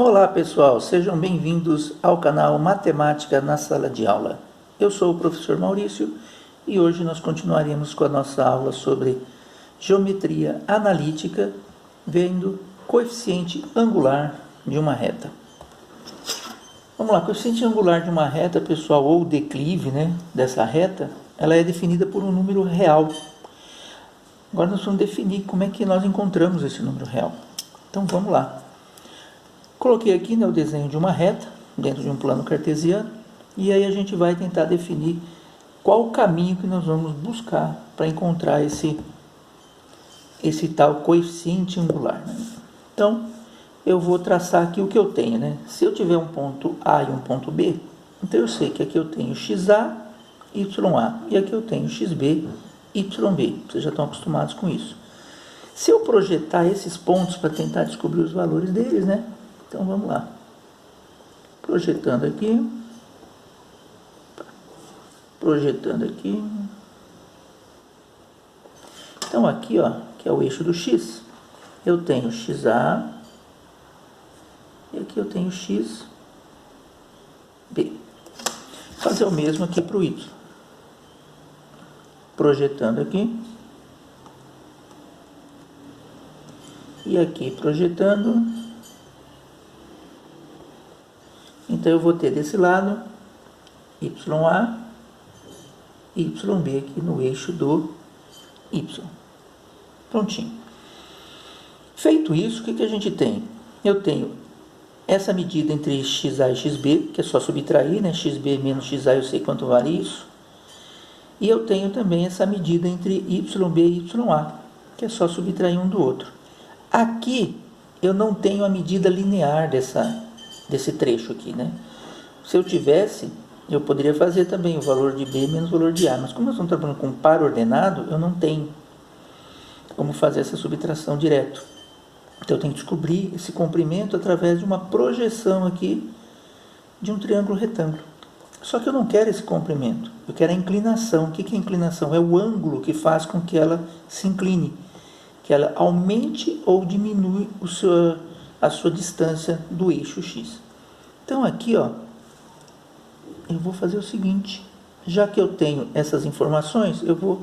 Olá pessoal, sejam bem-vindos ao canal Matemática na Sala de Aula. Eu sou o professor Maurício e hoje nós continuaremos com a nossa aula sobre geometria analítica, vendo coeficiente angular de uma reta. Vamos lá, coeficiente angular de uma reta, pessoal, ou declive, dessa reta, ela é definida por um número real. Agora nós vamos definir como é que nós encontramos esse número real. Então vamos lá. Coloquei aqui o desenho de uma reta, dentro de um plano cartesiano, e aí a gente vai tentar definir qual o caminho que nós vamos buscar para encontrar esse tal coeficiente angular. Então, eu vou traçar aqui o que eu tenho. Se eu tiver um ponto A e um ponto B, então eu sei que aqui eu tenho XA, YA, e aqui eu tenho XB, YB. Vocês já estão acostumados com isso. Se eu projetar esses pontos para tentar descobrir os valores deles, então vamos lá. Projetando aqui. Então aqui, que é o eixo do X, eu tenho XA e aqui eu tenho XB. Vou fazer o mesmo aqui para o Y. Projetando aqui. E aqui projetando. Então eu vou ter desse lado YA e YB aqui no eixo do Y. Prontinho. Feito isso, o que a gente tem? Eu tenho essa medida entre XA e XB, que é só subtrair, XB menos XA, eu sei quanto vale isso. E eu tenho também essa medida entre YB e YA, que é só subtrair um do outro. Aqui eu não tenho a medida linear desse trecho aqui, Se eu tivesse, eu poderia fazer também o valor de B menos o valor de A, mas como nós estamos trabalhando com par ordenado, eu não tenho como fazer essa subtração direto. Então eu tenho que descobrir esse comprimento através de uma projeção aqui de um triângulo retângulo. Só que eu não quero esse comprimento, eu quero a inclinação. O que é a inclinação? É o ângulo que faz com que ela se incline, que ela aumente ou diminui a sua distância do eixo X. Então aqui, eu vou fazer o seguinte, já que eu tenho essas informações, eu vou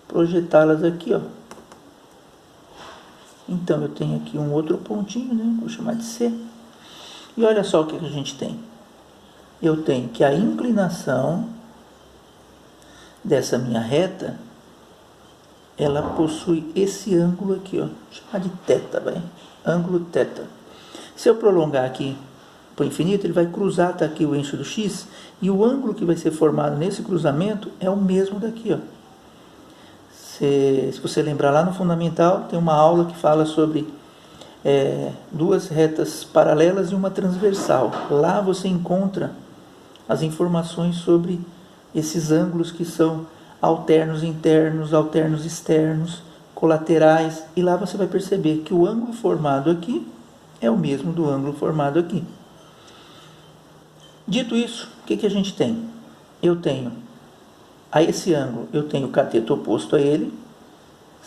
projetá-las aqui, Então eu tenho aqui um outro pontinho, vou chamar de C. E olha só o que a gente tem. Eu tenho que a inclinação dessa minha reta, ela possui esse ângulo aqui, vou chamar de θ, ângulo θ. Se eu prolongar aqui para o infinito, ele vai cruzar, está aqui o eixo do X, e o ângulo que vai ser formado nesse cruzamento é o mesmo daqui, Se você lembrar lá no fundamental, tem uma aula que fala sobre duas retas paralelas e uma transversal. Lá você encontra as informações sobre esses ângulos que são alternos internos, alternos externos, colaterais, e lá você vai perceber que o ângulo formado aqui é o mesmo do ângulo formado aqui. Dito isso, o que a gente tem? Eu tenho, a esse ângulo, eu tenho o cateto oposto a ele,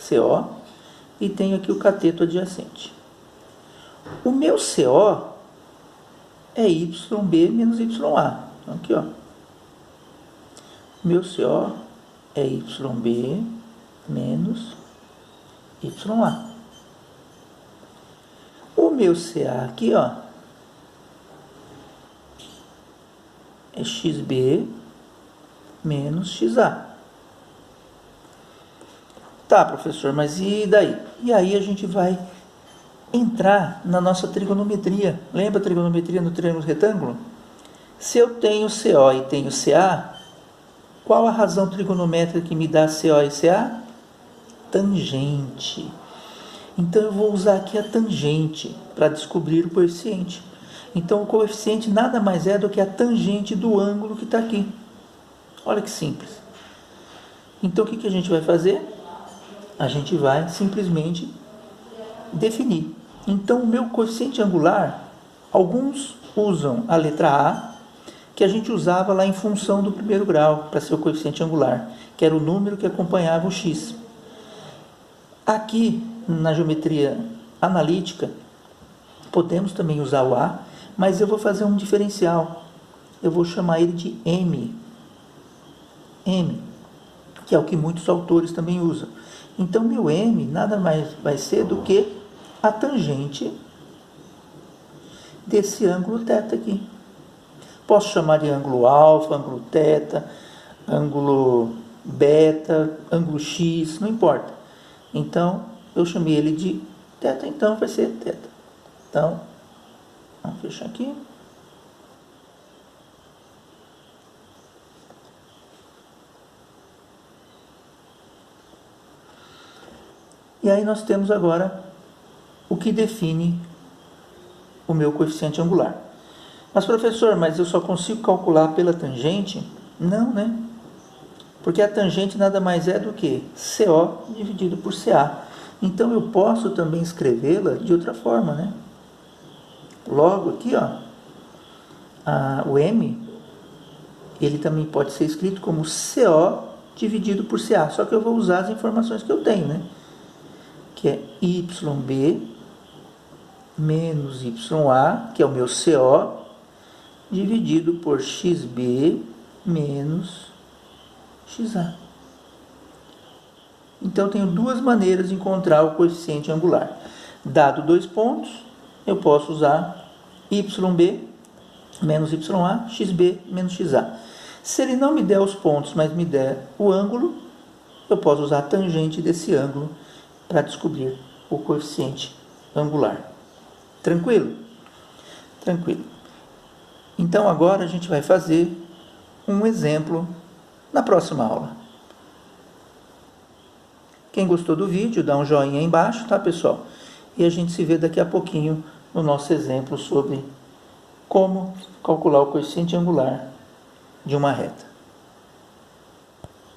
CO, e tenho aqui o cateto adjacente. O meu CO é YB menos YA. Então aqui, meu CO é YB menos YA. O meu CA aqui, é XB menos XA. Tá, professor, mas e daí? E aí a gente vai entrar na nossa trigonometria. Lembra a trigonometria no triângulo retângulo? Se eu tenho CO e tenho CA, qual a razão trigonométrica que me dá CO e CA? Tangente. Então eu vou usar aqui a tangente para descobrir o coeficiente. Então o coeficiente nada mais é do que a tangente do ângulo que está aqui. Olha que simples. Então o que a gente vai fazer? A gente vai simplesmente definir. Então o meu coeficiente angular, alguns usam a letra A, que a gente usava lá em função do primeiro grau, para ser o coeficiente angular, que era o número que acompanhava o x. Aqui, na geometria analítica, podemos também usar o A, Mas eu vou fazer um diferencial. Eu vou chamar ele de M. M, que é o que muitos autores também usam. Então, meu M nada mais vai ser do que a tangente desse ângulo θ aqui. Posso chamar de ângulo alfa, ângulo θ, ângulo beta, ângulo x, não importa. Então, eu chamei ele de θ, então vai ser θ. Então, vamos fechar aqui. E aí nós temos agora o que define o meu coeficiente angular. Mas, professor, mas eu só consigo calcular pela tangente? Não, né? Porque a tangente nada mais é do que CO dividido por CA. Então, eu posso também escrevê-la de outra forma, né? Logo aqui, ó, o M, ele também pode ser escrito como CO dividido por CA. Só que eu vou usar as informações que eu tenho, né? Que é YB menos YA, que é o meu CO, dividido por XB menos XA. Então, eu tenho duas maneiras de encontrar o coeficiente angular. Dado 2 pontos, eu posso usar YB menos YA, XB menos XA. Se ele não me der os pontos, mas me der o ângulo, eu posso usar a tangente desse ângulo para descobrir o coeficiente angular. Tranquilo? Tranquilo. Então, agora a gente vai fazer um exemplo na próxima aula. Quem gostou do vídeo, dá um joinha aí embaixo, tá, pessoal? E a gente se vê daqui a pouquinho no nosso exemplo sobre como calcular o coeficiente angular de uma reta.